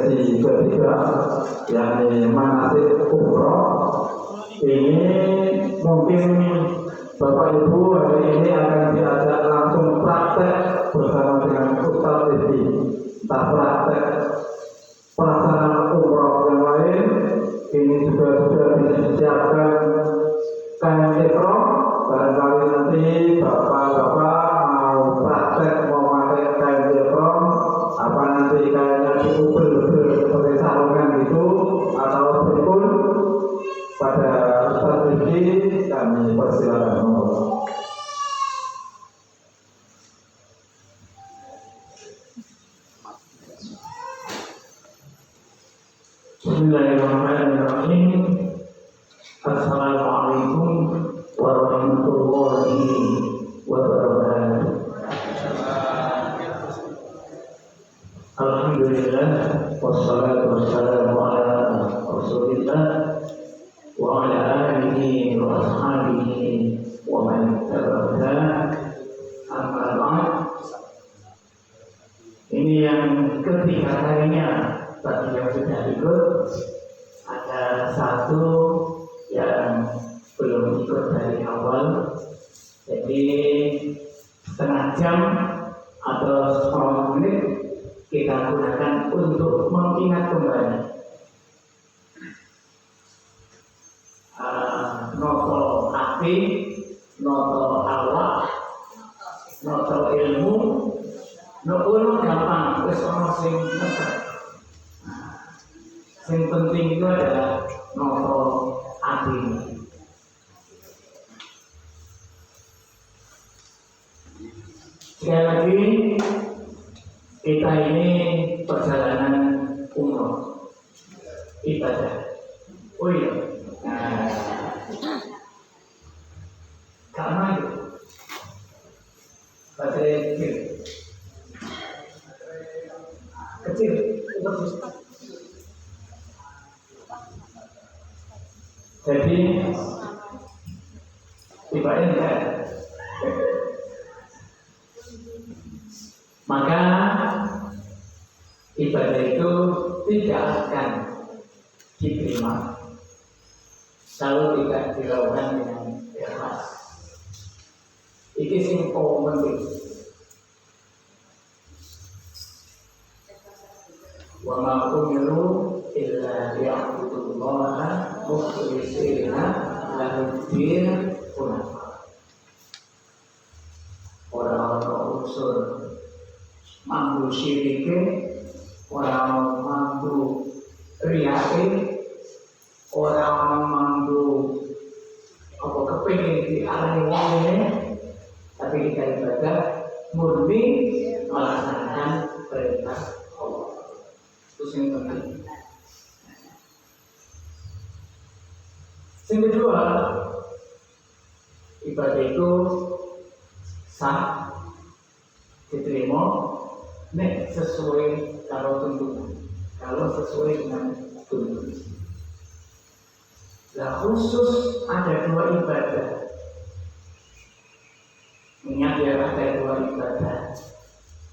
sesi ketiga, yakni manasik umroh. Ini mungkin Bapak Ibu hari ini akan diajak langsung praktek bersama dengan Ustaz Edi. Entah praktek pelaksanaan umroh yang lain, ini juga sudah disiapkan kain ihram. Barangkali nanti bapak-bapak mau praktek mau pakai kain ihram, apa nanti kainnya diubel seperti sarungan gitu atau berikut pada Ustaz Edi, kami persilakan. Bismillahirrahmanirrahim. Assalamualaikum warahmatullahi wabarakatuh. Alhamdulillah wassalatu wassalamu ala Rasulillah wa ala alihi wa ashabihi wa man tabi'ahu. Amma ba'd. Ini yang ketiga kalinya. Bagi yang sudah ikut, ada satu yang belum ikut dari awal. Jadi setengah jam atau 10 menit kita gunakan untuk mengingat kembali noto hati, noto awak, noto ilmu, noto gampang, terus orang sing yang penting itu adalah noto hati. Sekali lagi, kita ini perjalanan umroh ibadah. Oh iya, karena itu baterai kecil, jadi ibaratnya maka ibadah itu tidak akan diterima kalau tidak dilakukan dengan ikhlas. Iki sing penting. Wa ma umiru illa liya'budullaha mukhlishina lahu-d-din hunafa. Orang-orang unsur mampu syirike, orang mampu riyake, orang mampu apa kepingin diarani wong ini, tapi kita ibadah murni melaksanakan perintah Allah. Itu yang penting. Yang kedua, ibadah itu sah, diterima, nek sesuai kalau tuntutan, kalau sesuai dengan tuntutan. Nah, khusus ada dua ibadah. Ingat ya, ada dua ibadah.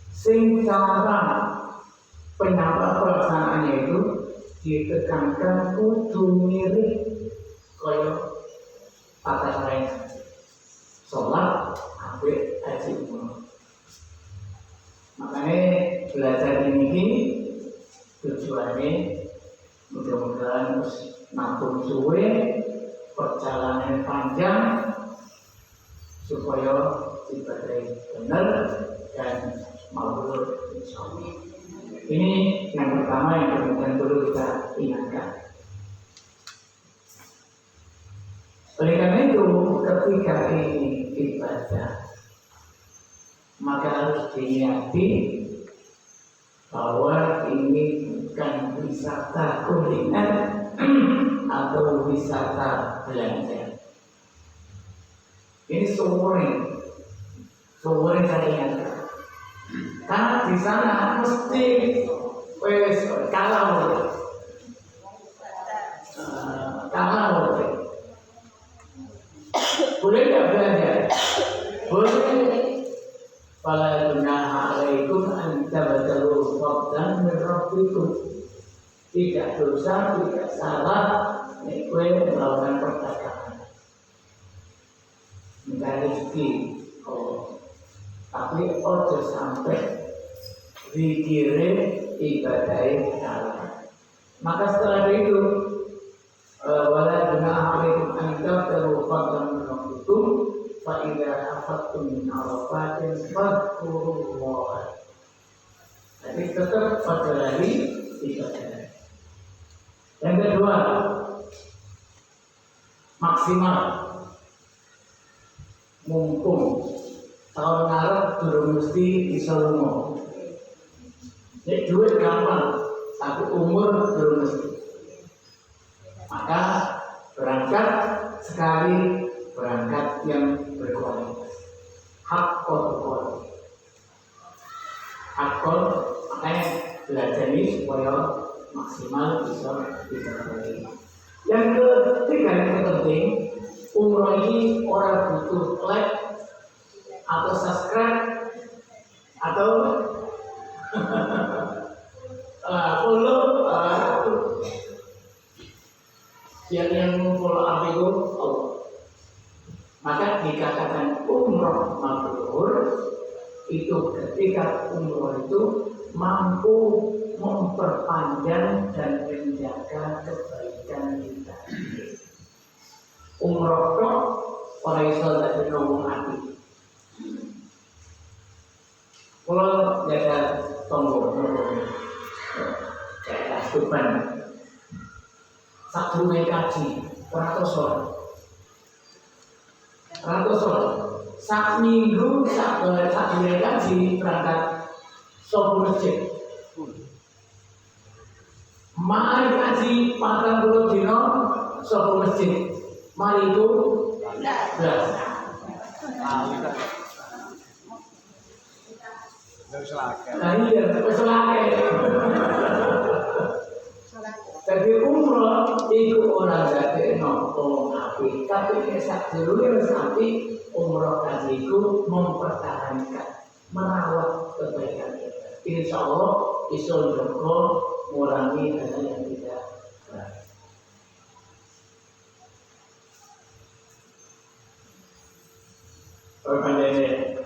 Sing cara pelaksanaannya itu ditekankan kudu mirip kaya tata cara sholat, ambek haji umroh. Makanya belajar ini tujuannya mudah-mudahan nampung suwe, perjalanan panjang supaya ibadah benar dan mabrur insyaallah. Ini yang pertama yang kemudian perlu kita ingatkan. Oleh karena itu, ketika ini ibadah, maka harus diniati bahwa ini bukan wisata kuliner atau wisata belanja. Ini sumurnya saya ingatkan. Karena di sana mesti kalau boleh nggak belajar? Boleh. Fala gunaha alaikum an tabtalu fadlan min rabbikum. tidak dosa, tidak salah, nek kowe melakukan perdagangan. Mencari rezeki. Oh. Tapi ojo sampai dikirim ibadahnya salah. Maka setelah itu wala junaha alaikum an tabtagu fadlan min rabbikum fa idza afattum min arafatin fadhkurullah. Jadi tetap pada hari ibadah. Yang kedua, maksimal mumpung tahun ngarep durung mesti iso lunga. Nek duit gampang, tapi umur durung mesti. Maka berangkat sekali, berangkat yang berkualitas. Hak protokol. Hakol, makanya belajar ini supaya maksimal bisa dicapai. Yang ketiga yang penting, umroh ini orang butuh like atau subscribe atau follow yang follow aku Allah. Maka dikatakan umroh mabrur itu ketika umroh itu mampu memperpanjang dan menjaga kebaikan kita. Umroh kok ora iso dadi wong ati. Kalau jaga tombol, jaga beban, satu kaji, 100 orang. Sak minggu sak kaji berangkat sopo masjid. Mari kaji 40 dino sopo masjid. Mari itu belas. Nah iya, selake. Jadi umroh itu orang jadi nonton api, tapi kesak dulu nanti umroh tadi itu mempertahankan, merawat kebaikan kita. Insya Allah isul joko mengurangi hal yang tidak baik. Perpanjangan.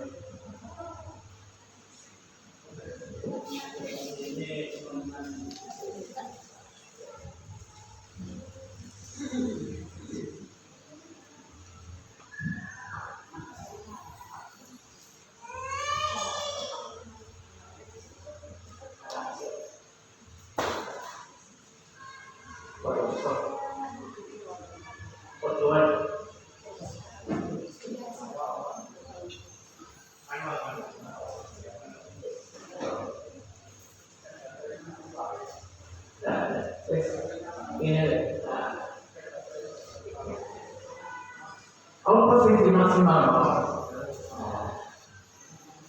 Apa sih maksimal?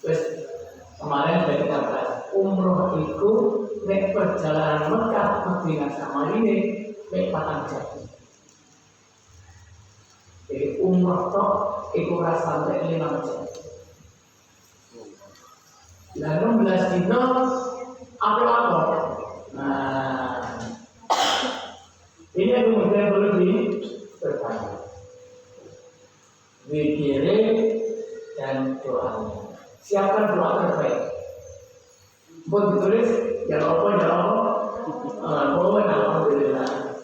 Terus kemarin saya kita bahas umroh itu nek perjalanan Mekah Madinah sama ini nek 4 jam. Jadi umroh tok itu rasa sampai 5 jam. Lalu 16 dino apa? Nah, ini yang kemudian perlu diperpanjang. Wikirin dan doanya. Siapkan doa terbaik. Buat ditulis, ya Allah. Alhamdulillah.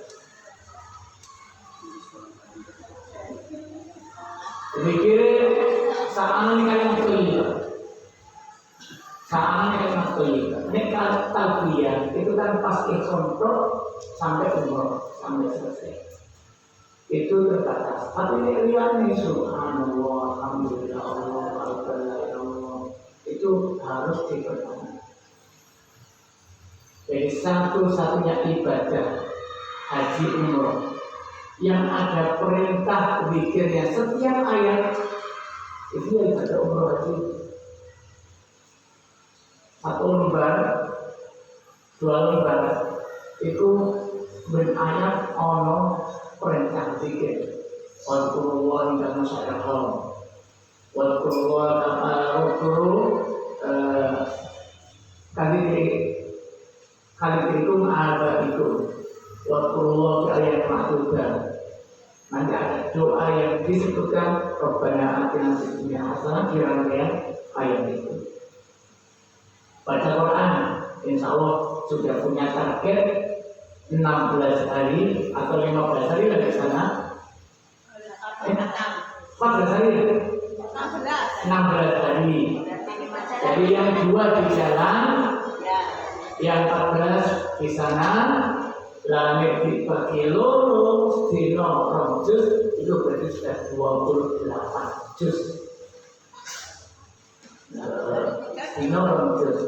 Wikirin saat ini kalian betul. Saat ini kalian betul. Ini kalau talbiyah itu kan pas ikhram sampai umroh sampai selesai. Itu terbatas. Tapi lihat nih subhanallah, alhamdulillah, Allah, itu harus dipertahankan. Jadi satu-satunya ibadah haji umroh yang ada perintah zikirnya setiap ayat itu yang ibadah umroh haji. 1 lembar, 2 lembar itu berayat ono perintah zikir. Wadkurullah hingga masyarakat. Wadkurullah kali itu betul. Waktu kalian maktuban. Nanti ada doa yang disebutkan Rabbana atina fid dunya hasanah di rangkaian ayat itu. Baca Quran, insya Allah sudah punya target 16 hari atau 15 hari dari sana. 14 hari. 16 hari. Jadi yang 2 di jalan, yang 14 di sana. Langit dibagi loro dino rong juz itu berarti sudah 28 juz. Dino rong juz.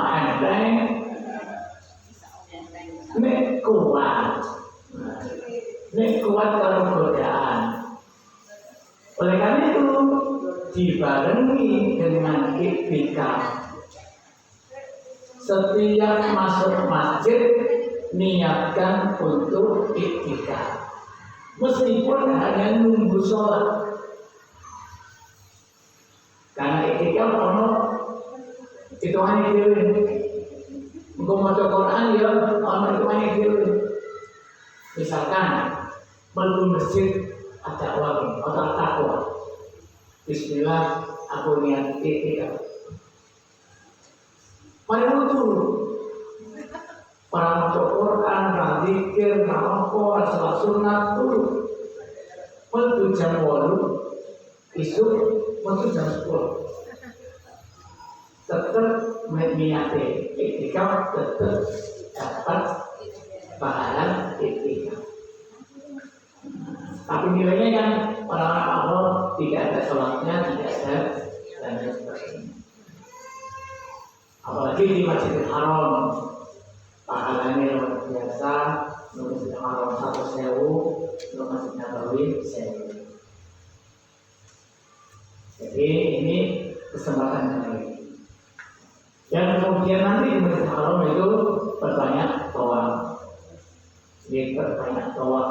Enteng. Nek kuat. Nek kuat kalau godaan. Oleh karena itu dibarengi dengan iktikaf. Setiap masuk masjid niatkan untuk iktikaf, meskipun hanya nunggu sholat. Karena iktikaf ono hitungannya dhewe. Engko maca Quran ya ono hitungannya dhewe. Misalkan mlebu masjid ada wangi atau takwa. Bismillah, aku niat iktikaf. Mari turu. Para maca Quran, zikir, apa, salat sunat dulu. Menuju jam 8, isuk menuju jam 10. Tetap niate iktikaf, tetap dapat pahala iktikaf. Tapi nilainya kan orang-orang awal tidak ada sholatnya, tidak ada dan sebagainya. Apalagi di Masjidil Haram. Pahalanya luar biasa, Masjidil Haram 1.000, Masjid Nabawi 1.000. Jadi ini kesempatan hari. Dan kemudian nanti di Masjidil Haram itu berbanyak tawaf. Jadi berbanyak tawaf.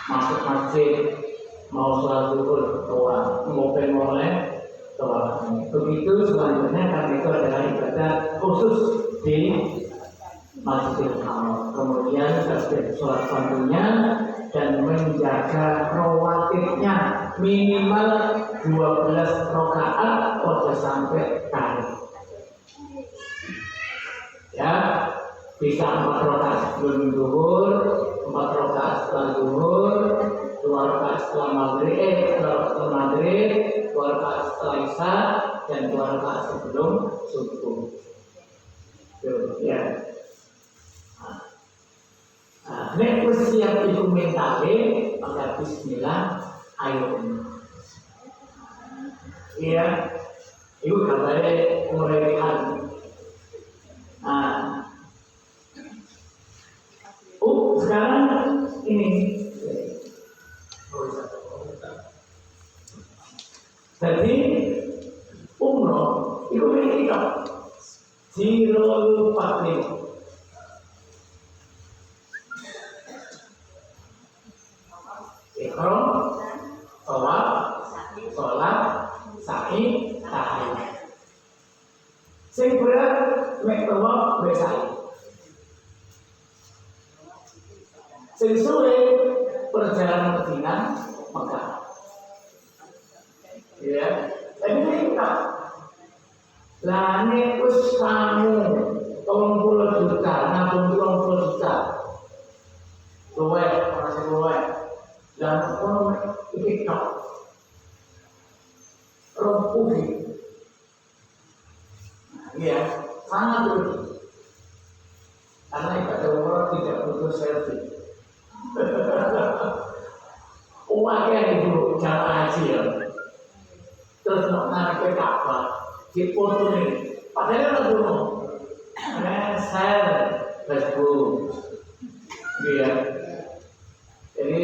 Masuk masjid, mau sholat zuhur tawaf, mau mulai tawaf. Begitu selanjutnya karena itu adalah ibadah khusus di Masjidil Haram. Kemudian tasbih sholat fardunya dan menjaga rawatibnya minimal 12 rakaat atau sampai kali. Ya, bisa 4 rakaat sebelum zuhur, 4 rakaat setelah zuhur, 2 rakaat setelah maghrib, 2 rakaat setelah maghrib, 2 rakaat setelah isya, dan 2 rakaat sebelum subuh. Ya. Nek wis siap iku mentale, maka bismillah ayo. Iya. Iku gambare umure kan. Sekarang ini. Jadi umroh itu kita Zero 45. Ikhram, tawaf, sholat, sa'i, tahiyat. Sing berat mek tawaf mek sa'i. Sing suwe perjalanan Madinah Mekah. Ya, tapi kita lah nek wis kamu 30 juta, nabung 30 juta. Luwe, ora sing luwe. Dan orang ini tak rompuhi, ya sangat rugi. Karena ibadah umroh tidak butuh selfie. Uangnya itu jamaah haji ya. Terus nak narik ke Ka'bah, dipoto nih. Padahal itu mau, share Facebook, ya. Jadi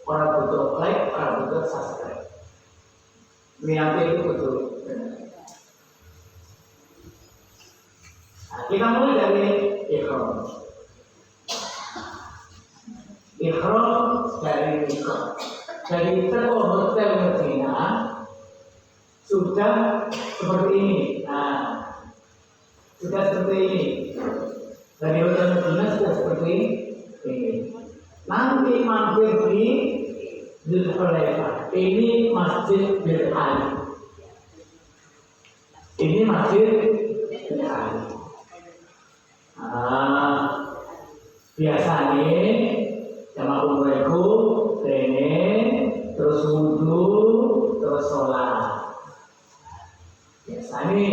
orang butuh like, orang butuh subscribe. Niatnya itu betul. Nah, kita mulai dari ikhram. Ikhram dari Mekah. Dari toko hotel Medina sudah seperti ini. Nah, sudah seperti ini. Dari hotel Medina sudah seperti ini. Nanti mampir di Dzulhulaifah. Ini Masjid Bir Ali. Ini Masjid Bir Ali. Biasanya jamaah umrohku rene terus wudu terus sholat. Biasanya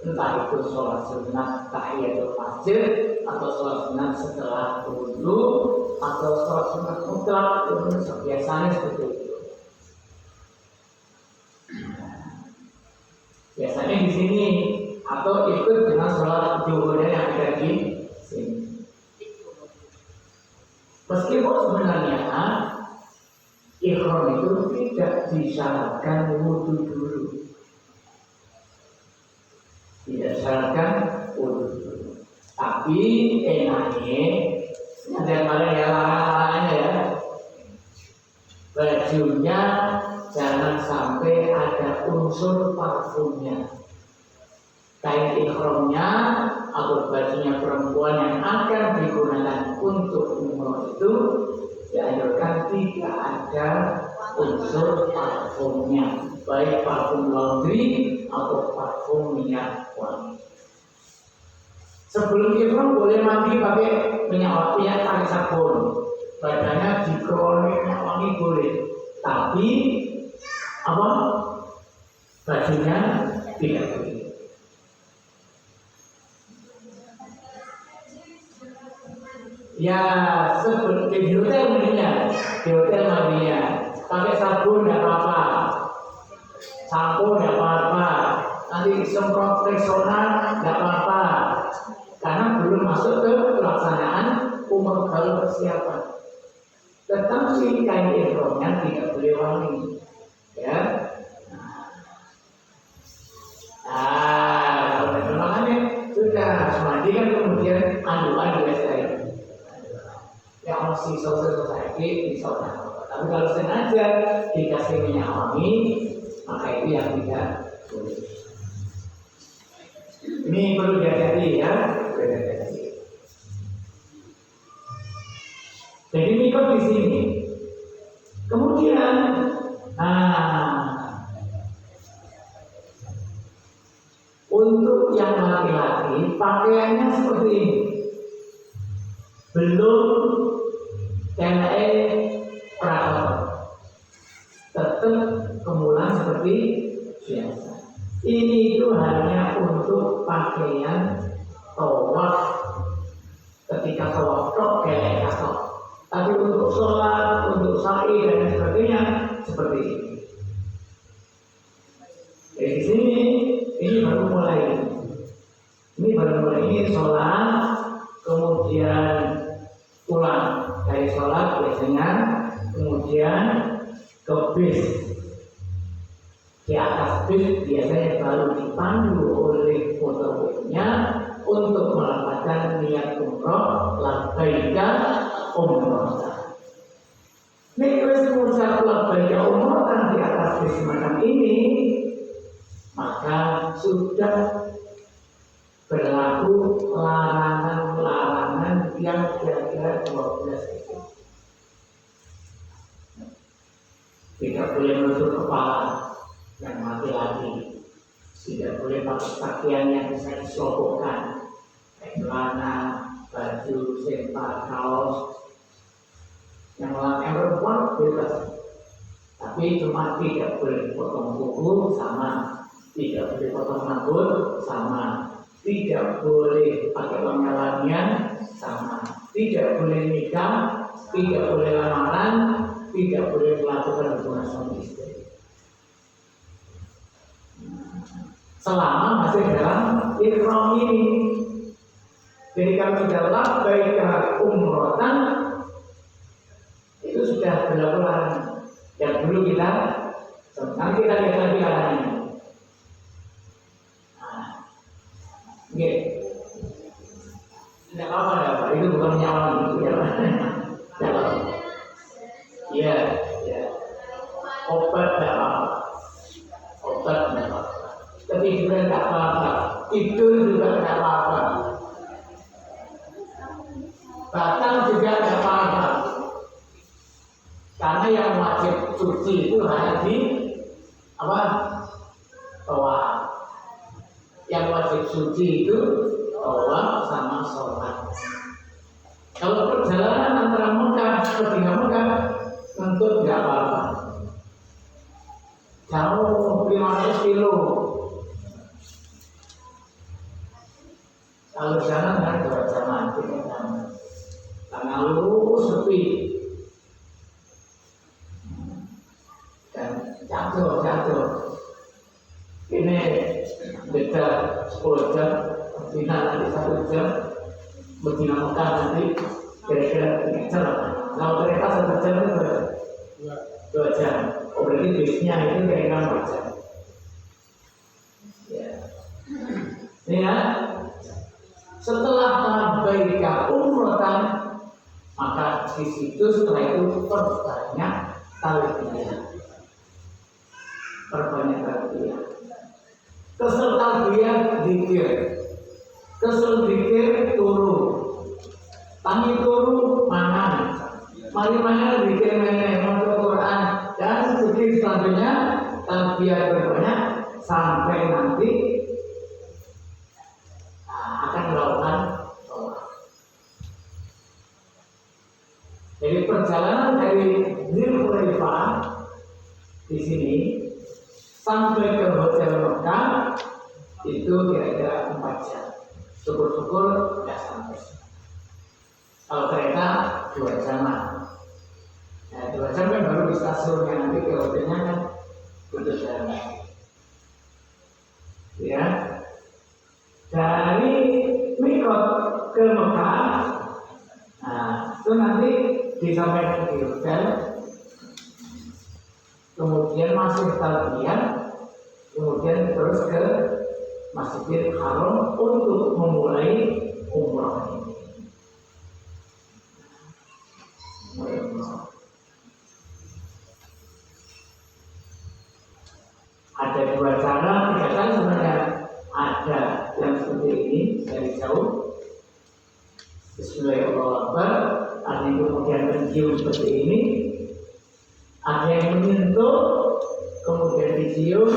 entah itu sholat sunat tahiyatul masjid atau sholat sunat setelah wudu atau sholat sunat mutlak, itu biasanya seperti itu. Biasanya di sini atau ikut dengan sholat zuhurnya yang ada di sini. Meskipun sebenarnya ihram itu tidak disyaratkan wudu dulu. Tidak disyaratkan wudu dulu. Tapi enaknya ada kemarin ya larangannya ya. Bajunya jangan sampai ada unsur parfumnya. Kain ihramnya atau bajunya perempuan yang akan digunakan untuk umroh itu dianjurkan tidak ada unsur parfumnya, baik parfum laundry atau parfum minyak wangi. Sebelum ihram boleh mandi pakai minyak wangi, pakai sabun, badannya dikeroni minyak wangi boleh, tapi apa? Bajunya tidak boleh. Ya, seperti di hotel mandinya, pakai sabun tidak apa-apa, sampo tidak apa-apa, nanti semprot Rexona tidak apa-apa, karena belum masuk ke pelaksanaan umroh dalam persiapan. Tetapi kain ihramnya tidak boleh wangi, ya. Kalau makanya sudah mandi kan kemudian adu-adu saya. Yang masih society bisa apa. Tapi kalau sengaja dikasih minyak wangi, maka itu yang tidak boleh. Ini perlu dihati-hati ya. Jadi mikot di sini. Kemudian, untuk yang laki-laki pakaiannya seperti ini. Belum perawat, tetap kemulan seperti biasa. Ini itu hanya untuk pakaian tawaf ketika tawaf tok kayak kasok. Tapi untuk sholat, untuk sa'i dan sebagainya seperti ini. Dari sini ini baru mulai. Ini sholat, kemudian pulang dari sholat biasanya, kemudian ke bis. Di atas bis biasanya baru dipandu oleh motorwaynya untuk melakukan niat umroh, labbaika umroh. Nek mengucap labbaika umroh di atas bis semacam ini, maka sudah berlaku larangan yang kira-kira 12 itu. Tidak boleh menutup kepala yang laki-laki, tidak boleh pakai pakaian yang bisa diselopokkan, kayak celana, baju, sempak, kaos. Yang perempuan bebas, tapi cuma tidak boleh potong kuku sama, tidak boleh potong rambut sama, tidak boleh pakai wangi-wangian sama, tidak boleh nikah, tidak boleh lamaran, tidak boleh melakukan hubungan suami istri. Selama masih dalam ihram ini. Jadi kami sudah labbaika umrotan, itu sudah berlaku larangan. Yang dulu kita, nanti kita lihat lagi larangannya. Tidak apa-apa, itu bukan nyawa itu ya. Iya, ya. Obat tidak apa-apa. Obat tidak apa-apa. Ketiduran tidak apa-apa. Tidur juga tidak apa-apa. wajib suci itu tawaf sama sholat. Kalau perjalanan antara Mekah ke Mekah tentu tidak apa-apa. Jauh 500 kilo. Kalau jalan kan 2 jam, 3 jam. Karena lurus sepi. Dan jatuh. Ini beda 10 jam, Medina nanti 1 jam, Medina Mekah nanti kira-kira 3 jam. Kalau kereta 1 jam itu 2 jam. Oh, berarti bisnya itu kira-kira 4 jam. Ya. Ini ya. Setelah labbaika umratan, maka di situ setelah itu perbanyak talbiyah. Kesel talbiyah zikir. Kesel zikir turu. Tangi turu mangan. Mari mangan zikir maca Quran dan zikir selanjutnya talbiyah berbanyak sampai nanti akan melakukan sholat. Jadi perjalanan dari Dzulhuleifah di sini sampai ke hotel Mekah itu kira-kira 4 jam. Syukur-syukur tidak sampai. Kalau kereta 2 jam. Nah, 2 jam kan baru di stasiun yang nanti ke hotelnya kan butuh jalan. Ya. Dari mikot ke Mekah, nah itu nanti disampaikan di hotel, kemudian masuk talbiyah, kemudian terus ke Masjidil Haram untuk memulai umrah ini. Ada 2 cara, 3 cara sebenarnya. Ada yang seperti ini dari jauh, Bismillahirrahmanirrahim, ada yang kemudian mencium seperti ini, ada yang menyentuh kemudian dicium,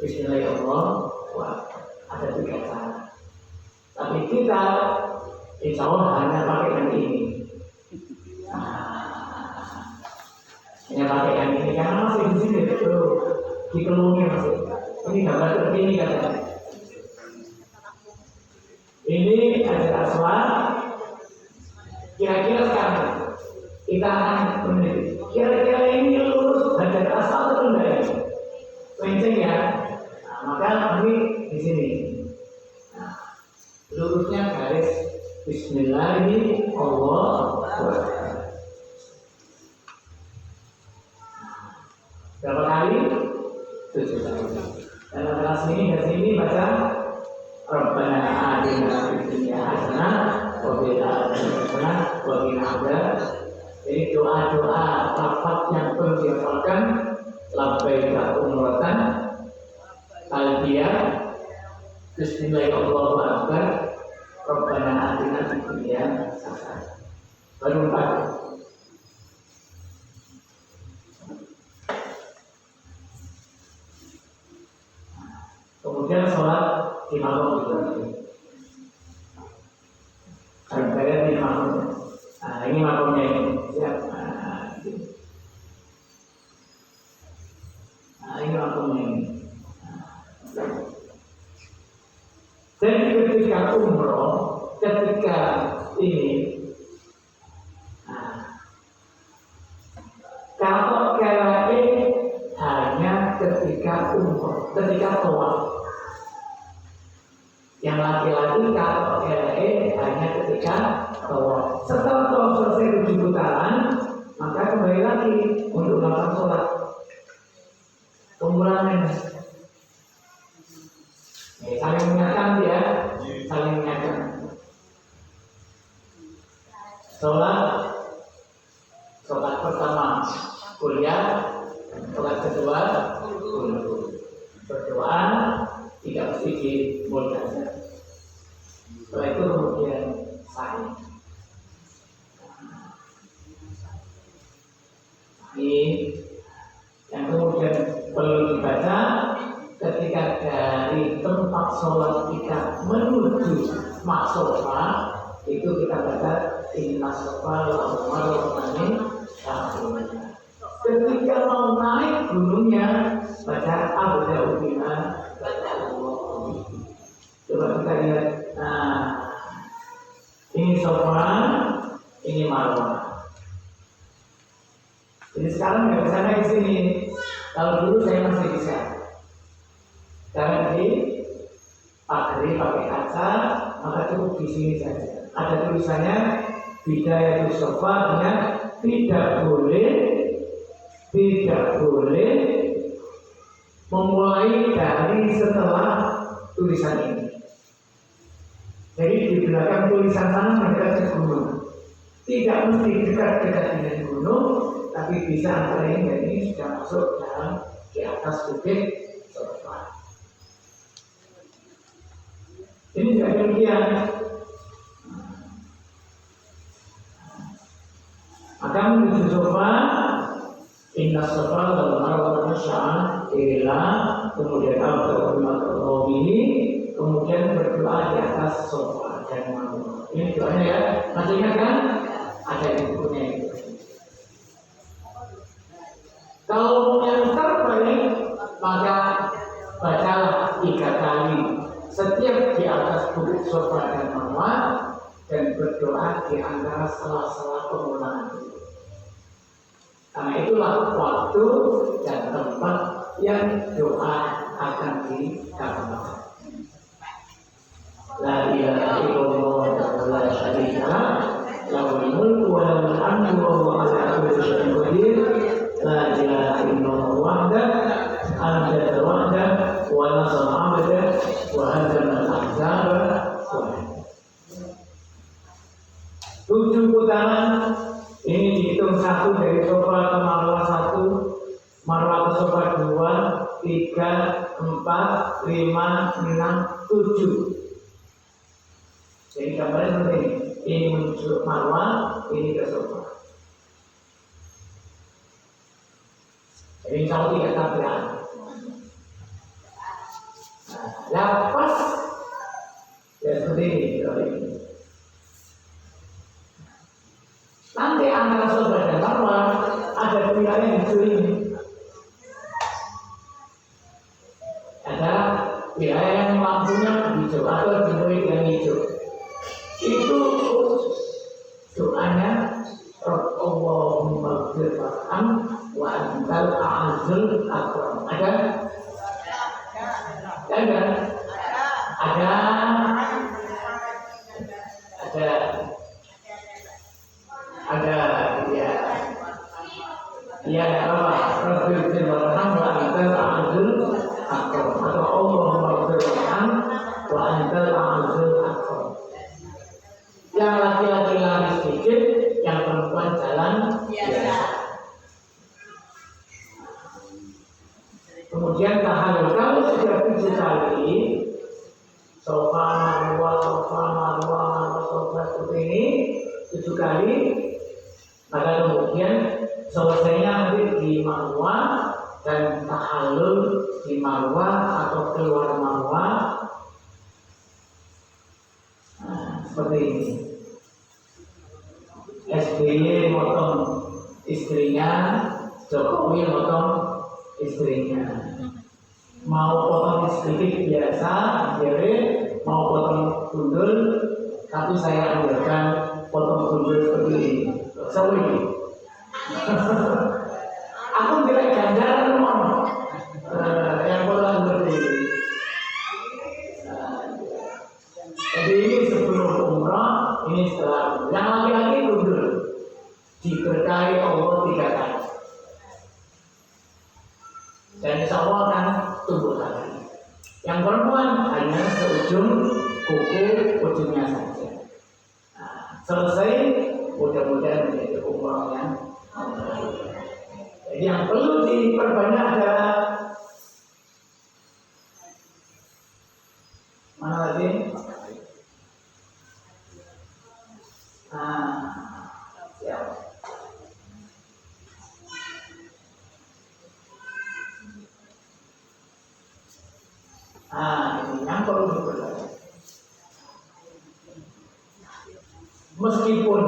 Bismillahirrahmanirrahim. Ada 3 cara. Tapi kita insya Allah hanya pakai yang ini. Hanya pakai yang ini karena masih di sini itu dikelungi masih. Ini gambar terkini katanya. Ini Hajar Aswad. Kira-kira sekarang kita akan meneliti. Kira-kira ini lurus Hajar Aswad atau enggak ini? Penceng ya. Nah, maka ini di sini. Nah, lurusnya garis Bismillahirrahmanirrahim. Berapa kali? 7 kali. Dan pada sini dari sini baca Rabbana atina fid dunya hasanah wa fil akhirati hasanah wa qina adzabannar. Jadi doa-doa lafaz yang perlu dihafalkan, labbaika umratan, talbiyah, Bismillahirrahmanirrahim, Rabbana atina fid dunya hasanah. Baru 4. Kemudian sholat di malam juga. Kadang-kadang di malam. Nah, ini malamnya ini. Siap. Nah, ini malamnya ini. Jadi ketika umroh, ketika ini, kalau KLE hanya ketika umroh, ketika tawaf. Yang laki-laki kalau KLE hanya ketika tawaf. Setelah tawaf selesai 7 putaran, maka kembali lagi untuk melakukan sholat. Pengulangan. Saling mengingatkan ya, saling mengingatkan. Sholat pertama kuliah, sholat kedua berdoa, tidak mesti dimulai. Setelah itu kemudian sa'i. Ini yang kemudian perlu dibaca ketika dari tempat tempat sholat kita menuju Musola, itu kita baca Inna Safa wal Marwa min sya'airillah. Ketika mau naik gunungnya, baca Abda'u bima bada'allahu bihi. Coba kita lihat. Nah, ini Safa, ini Marwa. Jadi sekarang nggak bisa naik sini. Kalau dulu saya masih bisa. Karena di pagari pakai kaca, maka cukup di sini saja. Ada tulisannya Bidayatus Safa dengan tidak boleh memulai dari setelah tulisan ini. Jadi di belakang tulisan sana mendekat ke gunung. Tidak mesti dekat-dekat dengan gunung, tapi bisa antara ini dan ini sudah masuk dalam di atas bukit Safa. Ini juga demikian. Maka menuju Safa, Inna Safa wal Marwa min sya'airillah, kemudian Abdul ini, kemudian berdoa di atas Safa dan Marwa. Ini doanya ya, masih ingat kan? Ada di bukunya itu. Kalau yang terbaik, maka bacalah 3 kali setiap di atas bukit Safa dan Marwa dan berdoa di antara sela-sela pengulangan itu. Karena itulah waktu dan tempat yang doa akan dikabulkan. La ilaha illallah wa la syarika lah, lahul mulku wa lahul hamdu wa huwa ala kulli syai'in qadir. La ilaha illallah wahdahu anjada wahdahu wa nasara 'abdahu wa hazama al-ahzaba wahdahu. 7 putaran ini dihitung 1 dari Safa ke Marwa 1, Marwa ke Safa 2, 3, 4, 5, 6, 7. Jadi gambarnya seperti ini. Ini menuju Marwa, ini ke Safa. Jadi insya Allah 3 tabrakan. Lepas ya seperti ini. Nanti antara Safa dan Marwa ada wilayah hijau ini. Ada wilayah yang lampunya hijau atau dipenuhi dengan hijau. Itu doanya Allahumma ighfir warham wa antal a'azzul akram. Ada? Ada? Ada? Ya. Ya, apa? Rabbil ighfir warham wa antal a'azzul akram. Atau Allahumma ighfir warham wa antal a'azzul akram. Yang laki-laki lari sedikit, yang perempuan jalan biasa. Kemudian tahallul, kalau sudah 7 kali Safa Marwa Safa seperti ini 7 kali, maka kemudian selesainya nanti di Marwa dan tahallul di Marwa atau keluar Marwa. Nah, seperti ini. SBY motong istrinya, Jokowi motong istrinya. Mau potong sedikit biasa, mau potong gundul, tapi saya anjurkan potong gundul seperti ini. Sorry. Aku kira ganjaran yang potong seperti ini. Jadi ini sebelum umrah, ini setelah umrah. Yang laki-laki gundul diberkahi Allah 3 kali. Dan insya Allah akan tumbuh lagi. Yang perempuan hanya seujung kuku ujungnya saja. Nah, selesai, mudah-mudahan menjadi umrah yang jadi yang perlu diperbanyak adalah mana lagi? Ya. Ini yang yang perlu dipelajari. Meskipun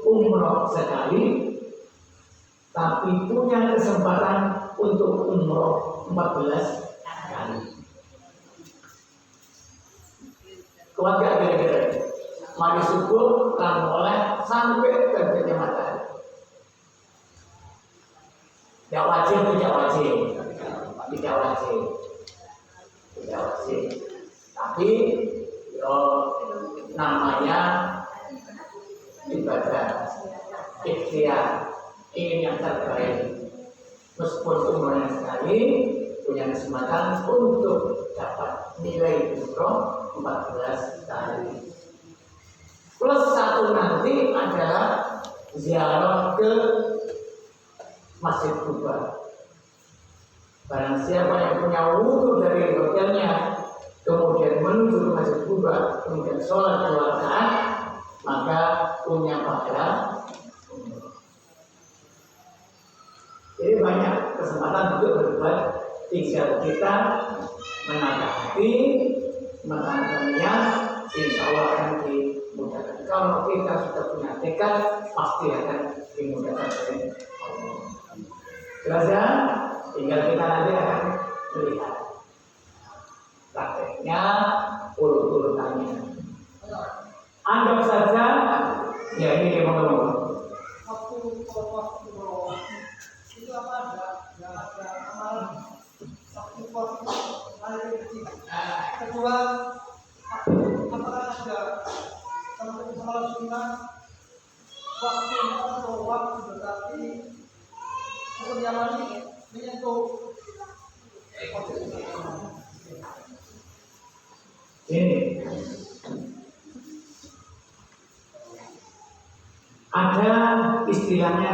umroh sekali, tapi punya kesempatan untuk umroh 14 kali. Kuat gak kira-kira? Mari subuh, lalu oleh sampai terbitnya matahari. Tidak wajib, tidak wajib, tidak wajib, tidak wajib. Tapi namanya ibadah, ikhtiar, ingin yang terbaik. Meskipun umurnya sekali, punya kesempatan untuk dapat nilai umroh 14 kali. Plus satu nanti adalah ziarah ke Masjid Kuba. Barang siapa yang punya wudhu dari hotelnya, kemudian menuju ke Masjid Kuba, kemudian sholat 2 rakaat, maka punya pahala umroh. Jadi banyak kesempatan untuk berbuat. Tinggal kita menata hati, menata niat, insya Allah akan dimudahkan. Kalau kita sudah punya tekad, pasti akan dimudahkan oleh Allah. Jelas ya? Tinggal kita nanti akan melihat prakteknya, urut-urutannya. Anggap saja, ya ini teman-teman. Itu apa ada amalan waktu hari kecil. Kedua, apakah ada amalan sunnah waktu atau waktu berarti untuk yang ini menyentuh ini ada istilahnya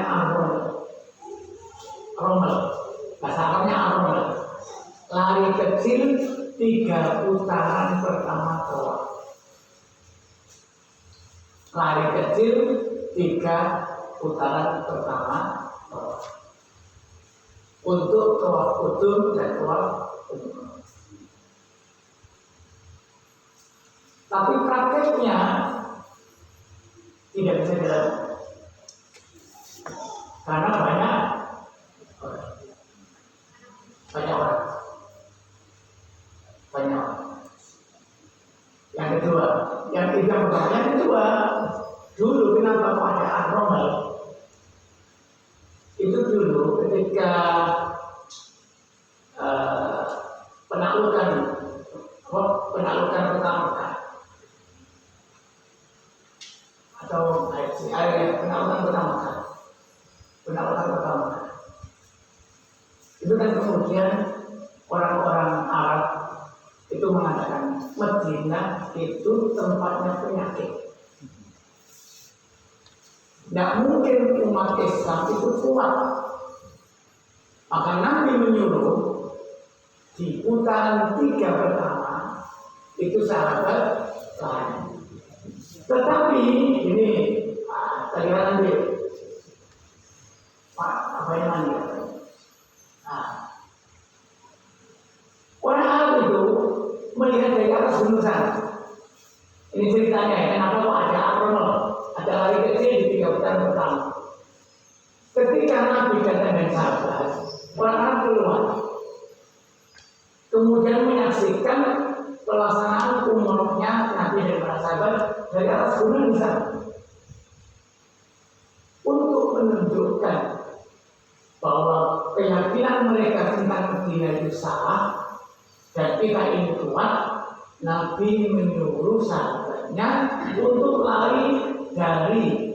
Rommel, bahasa Arabnya Rommel. Lari kecil 3 putaran pertama tawaf. Lari kecil 3 putaran pertama tawaf. Untuk tawaf qudum dan tawaf umrah. Tapi prakteknya tidak bisa dilakukan karena banyak orang. Yang kedua, yang kedua, dulu kenapa pada Rommel itu dulu ketika penaklukan pertama atau penaklukan pertama itu kan kemudian orang-orang Arab itu mengatakan Madinah itu tempatnya penyakit. Tidak mungkin umat Islam itu kuat. Maka Nabi menyuruh di putaran 3 pertama itu sahabat lain. Tetapi ini tadi nanti apa yang nanti? Orang Arab itu melihat dari atas gunung sana. Ini ceritanya ya, kenapa kok ada Rommel, ada lari kecil di 3 putaran pertama. Ketika Nabi datang dan sahabat, orang Arab keluar, kemudian menyaksikan pelaksanaan umrohnya Nabi dan para sahabat dari atas gunung sana, untuk menunjukkan bahwa keyakinan mereka tentang Madinah itu salah. Dan kita ini kuat, Nabi menyuruh sahabatnya untuk lari dari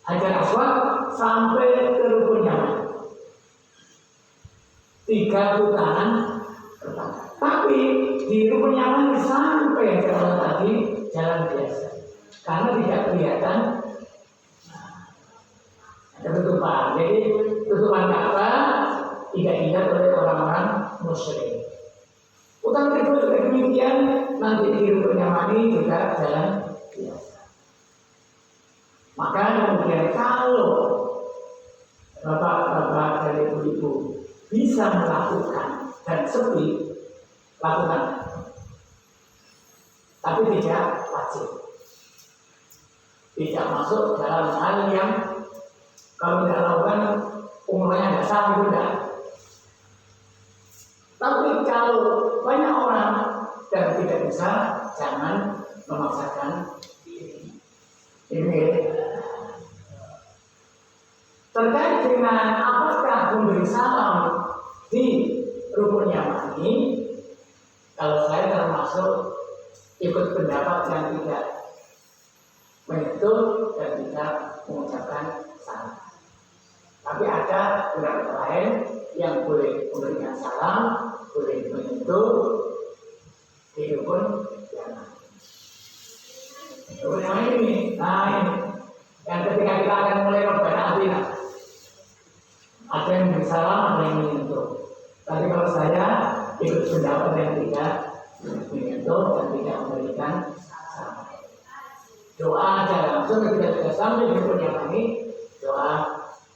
Hajar Aswad sampai ke Rukun Yaman. 3 putaran pertama. Tapi di Rukun Yaman sampai jalan tadi jalan biasa, karena tidak kelihatan ada tutupan. Jadi tutupan Ka'bah tidak dilihat oleh orang-orang musyrik. Utang kedua juga demikian, nanti di Rukun Yamani juga jalan biasa. Maka kemudian kalau bapak-bapak dan ibu-ibu bisa melakukan dan sepi, lakukan, tapi tidak wajib, tidak masuk dalam hal yang kalau tidak lakukan umurnya tidak sah itu tidak. Tapi kalau banyak orang dan tidak bisa, jangan memaksakan diri. Ini terkait dengan apakah memberi salam di rukun Yaman ini, kalau saya termasuk ikut pendapat yang tidak menyentuh dan tidak mengucapkan salam. Tapi ada pendapat lain yang boleh memberikan salam, boleh menyentuh di rukun Yaman. Rukun Yaman ini, nah ini yang ketika kita akan mulai Rabbana Atina, ada yang memberi salam, ada yang menyentuh. Tapi kalau saya ikut pendapat yang tidak menyentuh dan tidak memberikan salam. Doa aja langsung ketika sudah sampai di rukun Yaman ini, doa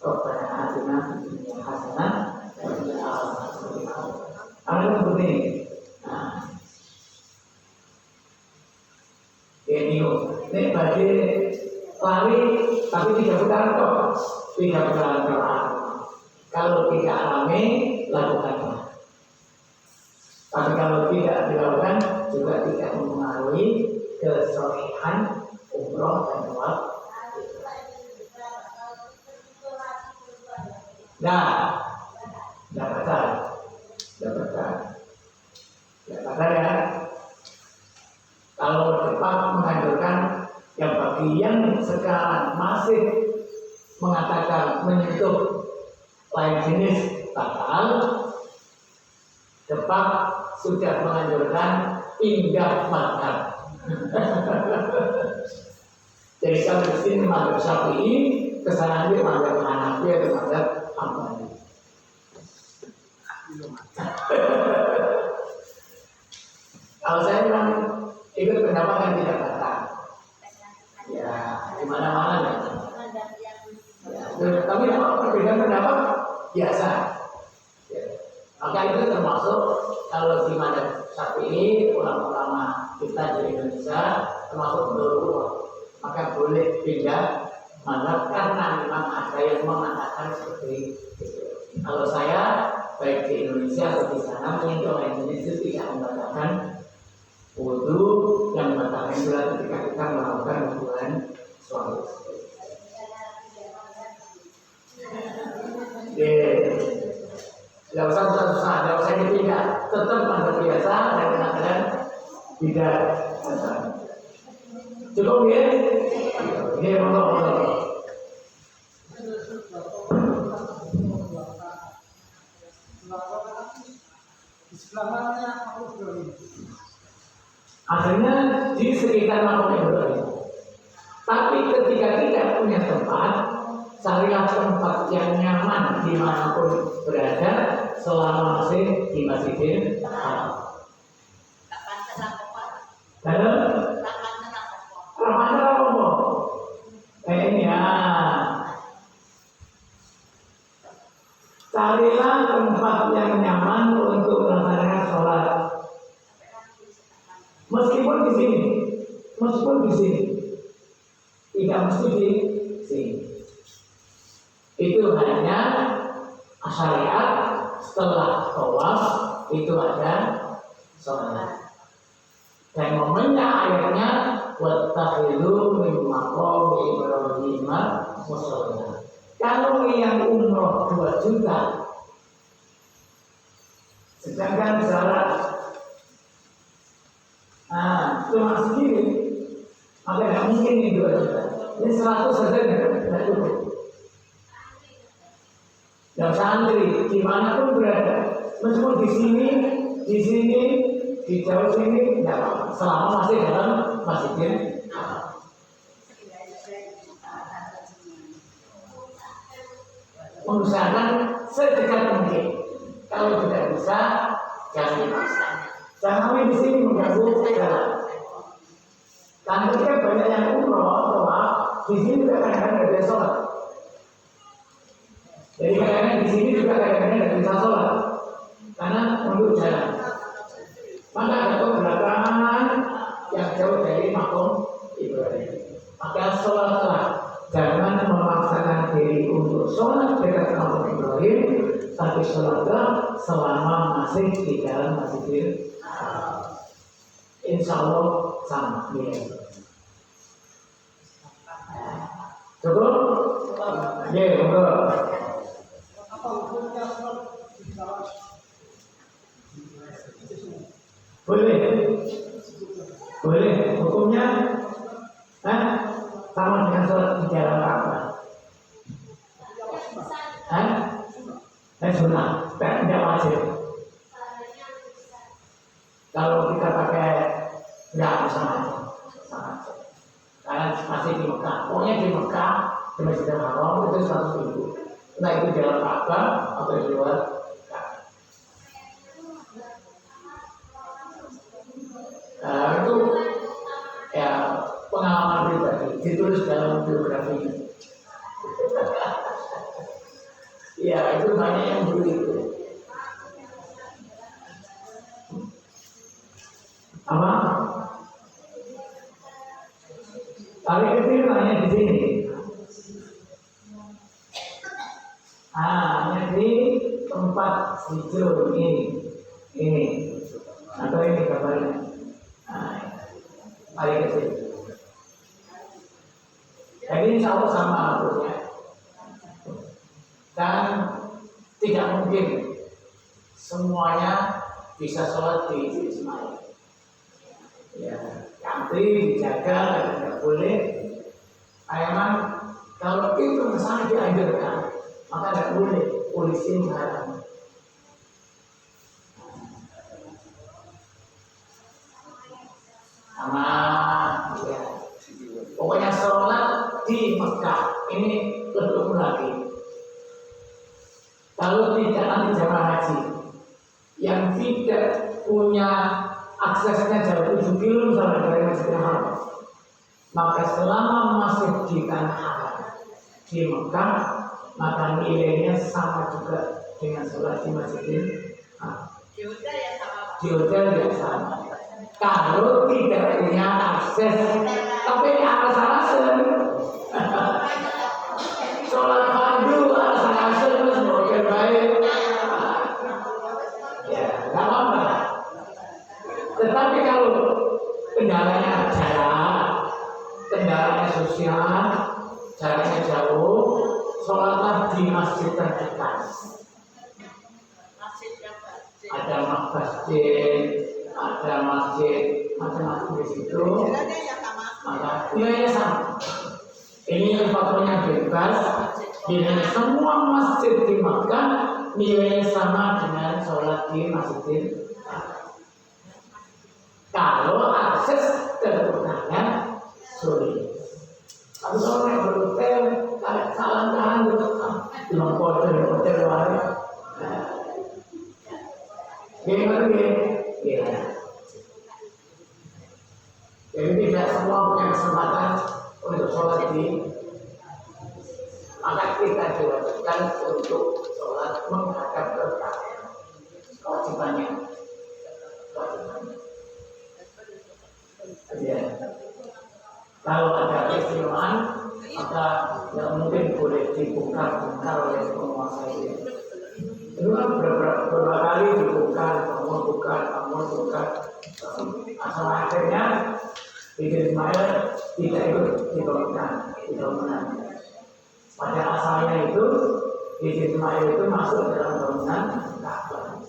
Rabbana Atina fid dunya hasanah wa fil akhirati hasanah. Ada seperti ini. Nah, ini bagi lari tapi tidak putaran kok, tidak putaran doa. Kalau tidak alami, lakukanlah. Tapi kalau tidak dilakukan, juga tidak mempengaruhi kesohihan umroh dan tawaf. Nah, dapatkan ya. Kalau cepat menganjurkan yang bagi yang sekarang masih mengatakan menyentuh lain jenis batal, cepat sudah menganjurkan pindah mazhab. Jadi kalau di sini mazhab Syafi'i, kesana dia mazhab Hanafi atau mazhab Hambali. Kalau saya memang ikut pendapat yang tidak batal, ya di mana-mana ya. Tapi kalau perbedaan pendapat biasa. Ya. Maka itu termasuk kalau di mazhab Syafi'i, ulama-ulama kita di Indonesia termasuk dulu, maka boleh pindah mazhab karena memang ada yang mengatakan seperti itu. Kalau saya baik di Indonesia atau di sana menyentuh lain jenis itu tidak membatalkan wudu, yang membatalkan adalah ketika kita melakukan hubungan suami istri. Tidak usah susah-susah, tidak usah tidak, tetap mazhab biasa dan kadang-kadang tidak. Cukup ya? Ini Allah. Akhirnya di sekitar makam Ibrahim. Tapi ketika tidak punya tempat, carilah tempat yang nyaman dimanapun berada selama masih di Masjidil Haram. Lalu, ramanya apa? Ini ya. Carilah tempat yang nyaman untuk melaksanakan sholat. Meskipun di sini, tidak mesti di sini. Itu hanya syariat setelah tawaf itu ada sholat. Dan momennya ayatnya wattakhidhu min maqami Ibrahim musalla. Kalau yang umroh 2 juta, sedangkan zakat cuma segini, maka tidak mungkin ini 2 juta. Ini 100 saja tidak cukup. Dan santri dimanapun berada, meskipun di sini, di jauh sini, tidak apa-apa. Selama masih dalam Masjidil Haram. Mengusahakan sedekat mungkin. Kalau tidak bisa, jangan dipaksa. Jangan di sini mengganggu jalan. Dan ketika banyak yang umroh, di sini juga kadang-kadang tidak bisa sholat. Jadi kadang-kadang di sini juga kadang-kadang tidak bisa sholat karena untuk jalan. Maka ada keberatan yang jauh dari makom Ibrahim. Maka sholatlah, jangan memaksakan diri untuk sholat dekat makom Ibrahim, tapi sholatlah selama masih di dalam Masjidil Haram. Insya Allah sama nilai. Cukup? Ya, cukup. Apa hukumnya sholat di dalam? Boleh. Boleh. Hukumnya sama dengan sholat di dalam Ka'bah. Sunnah, tidak wajib. Kalau kita pakai nggak sama aja. Karena masih di Mekah. Pokoknya di Mekah, di Masjidil Haram itu 100.000. Nah itu di dalam Ka'bah atau di luar Ka'bah. Itu ya pengalaman pribadi, ditulis dalam biografinya. Ya itu banyak yang begitu. Apa? Paling kecil hanya di sini. Hanya di tempat hijau ini, atau ini gambarnya. Paling kecil. Jadi insya Allah sama aturnya. Dan tidak mungkin semuanya bisa sholat di Ismail. Ya, antri dijaga, tidak boleh. Memang kalau itu sangat dianjurkan, maka tidak boleh polisi menghalang. Sama, ya. Pokoknya sholat di Mekah ini lebih umum lagi. Kalau tidak nanti jamaah haji yang tidak punya aksesnya jauh 7 kilo misalnya dari Masjidil Haram, maka selama masih di tanah haram di Mekah, maka nilainya sama juga dengan sholat di Masjidil Haram. Di hotel ya sama. Kalau tidak punya akses, tapi alasan-alasan sholat fardu alasan-alasan semoga baik. Ya, nggak apa-apa. Tetapi kalau kendalanya jarak, kendalanya sosial, jaraknya jauh, sholatlah di masjid terdekat. Ada masjid, ada masjid macam-macam di situ. Maka nilainya sama. Ini faktornya bebas. Nilainya semua masjid di Makkah nilainya sama dengan sholat di Masjidil Haram. Kalau akses ketenangan sulit. Tapi kalau yang berhotel, kalau salah-salah di hotel luar. Gimana ya? Jadi tidak semua punya kesempatan untuk sholat di, maka kita diwajibkan untuk sholat menghadap ke Ka'bah. Kewajibannya. Ya. Kalau ada keistimewaan, maka tidak mungkin boleh dibongkar oleh penguasa itu. Itu kan beberapa kali dibongkar, bangun. Asal akhirnya Bikir Ismail tidak ikut dibangunan. Pada asalnya itu Bikir Ismail itu masuk dalam bangunan Ka'bah.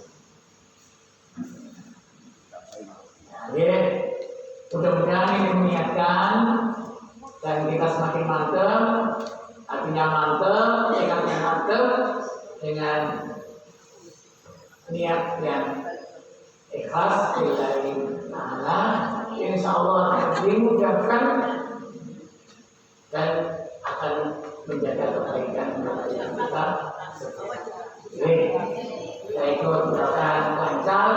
Jadi mudah-mudahan ini mengingatkan dan kita semakin mantap, artinya mantap, tekadnya mantap dengan niat yang ikhlas lillahi ta'ala, insya Allah akan dimudahkan dan akan menjaga kebaikan kita. Jadi kita ikut mudah-mudahan lancar,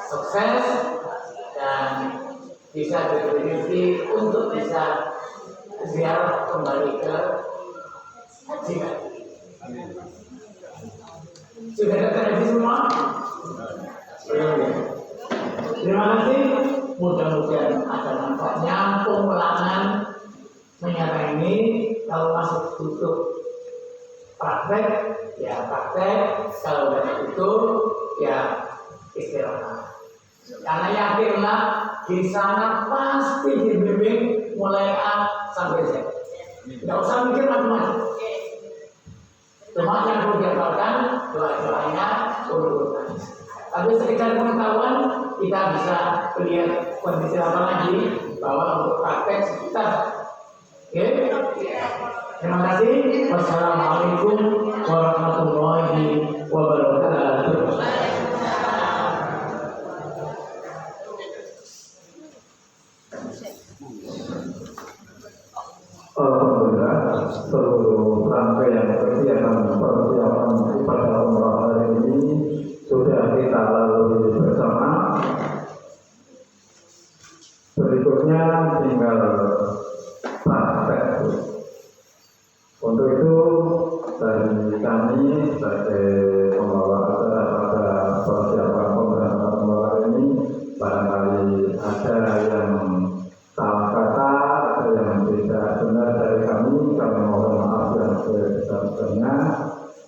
sukses dan bisa berkontribusi untuk bisa ziarah kembali ke haji. Sudah datang haji semua? Belum ya? Terima kasih. Mudah-mudahan ada manfaatnya. Pengulangan menyerah ini kalau masih butuh praktek, ya praktek. Kalau tidak butuh, ya istirahat. Karena yakinlah di sana pasti dibimbing mulai A sampai Z. Tidak usah mikir macam-macam. Cuma yang perlu dihafalkan doa-doanya urutan. Tapi sekedar pengetahuan kita bisa melihat kondisi apa lagi bahwa untuk praktek sekitar. Oke? Terima kasih. Wassalamualaikum warahmatullahi wabarakatuh. Alhamdulillah, seluruh rangkaian persiapan ibadah umrah hari ini sudah kita lalui bersama. Berikutnya tinggal praktek. Untuk itu dari kami sebagai pembawa acara pada persiapan pemberangkatan umrah ini, barangkali ada yang salah kata, ada yang tidak benar dari kami mohon maaf yang sebesar-besarnya.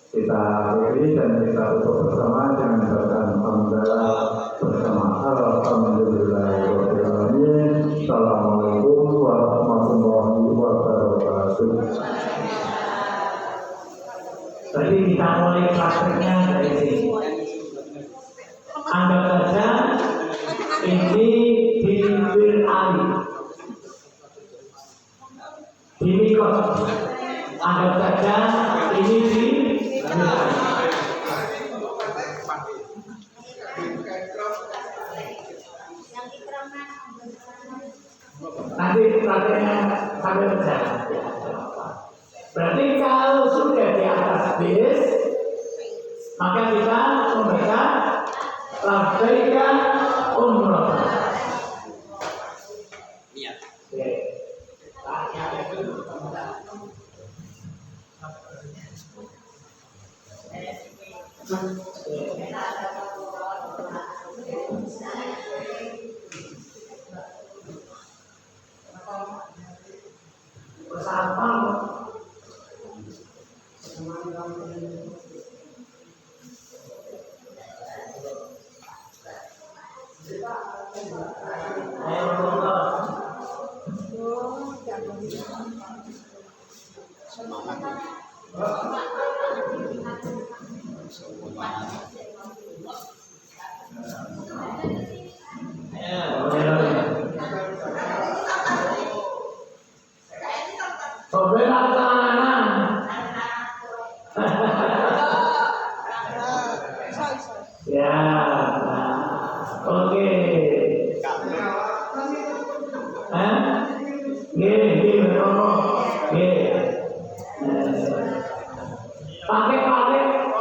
Kita akhiri dan kita tutup bersama dengan bacaan hamdalah bersama alhamdulillahirobbilalamin. Assalamualaikum warahmatullahi wabarakatuh. Tadi kita mulai prakteknya dari sini. Anggap saja ini di Bir Ali, di Mikot. Anggap saja ini di Bir Ali. Nanti prakteknya sambil berjalan. Berarti kalau sudah di atas bis, maka kita membaca labbaika umrah. Iya. Bersama. Ya, oke. Pakai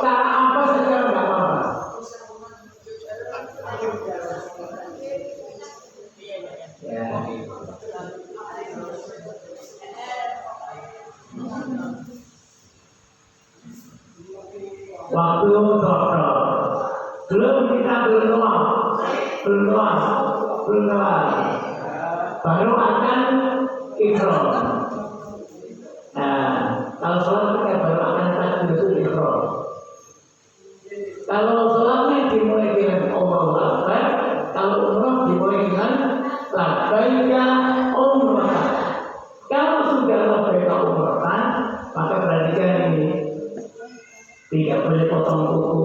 cara apa saja enggak apa-apa. Ya. Waktu dokter belum kita belum baru akan ikhram. Nah, kalau sholat kita baru akan takbiratul ikhram. Kalau sholatnya dimulai dengan Allahu Akbar, kalau umrah dimulai dengan labbaika umrah. Kalau sudah labbaika umrah, maka perhatikan ini. Tidak boleh potong kuku,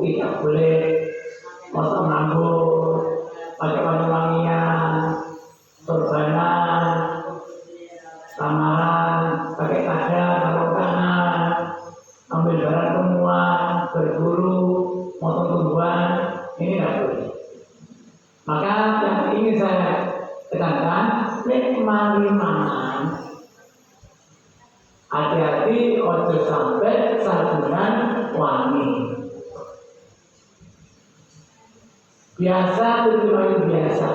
tidak boleh potong rambut, pakai wangi-wangian, sorbanan, samaran, pakai kada, sarung tangan, ambil barang temuan, berburu, potong tumbuhan, ini tidak boleh. Maka yang ingin saya tekankan, mari mangan. Hati-hati ojo sampai sarungan wangi. Biasa tujuan biasa.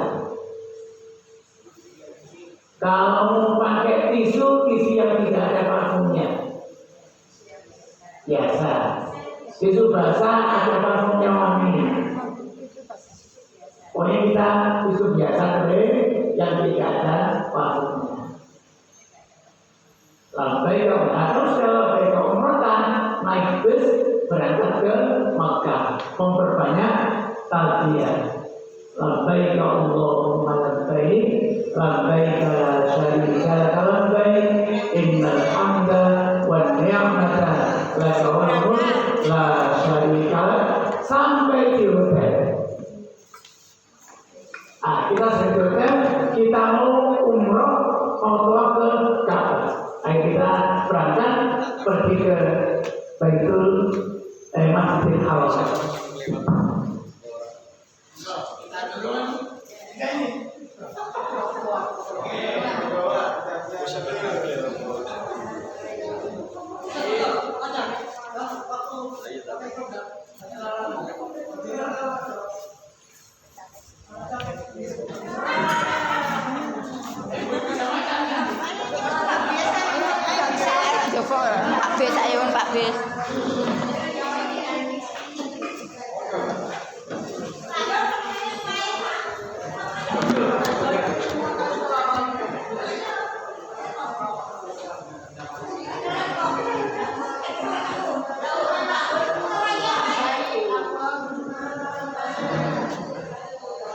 Kalau mau pakai tisu yang tidak ada parfumnya. Biasa. Tisu basah ada parfumnya wangi. Pokoknya kita itu biasa kering yang tidak ada pasirnya. Sampai ke terus ke umroh naik bus berangkat ke Makkah memperbanyak talbiyah. Labbaik Allahumma labbaik, labbaik la syarika laka labbaik, innal hamda wan ni'mata laka wal mulk la syarika lak, sampai di hotel. Kita sampai di hotel, kita mau umroh, mau tawaf ke Ka'bah. Kita berangkat pergi ke Baitul Masjidil Haram. Pak Bis, ayo Pak Bis.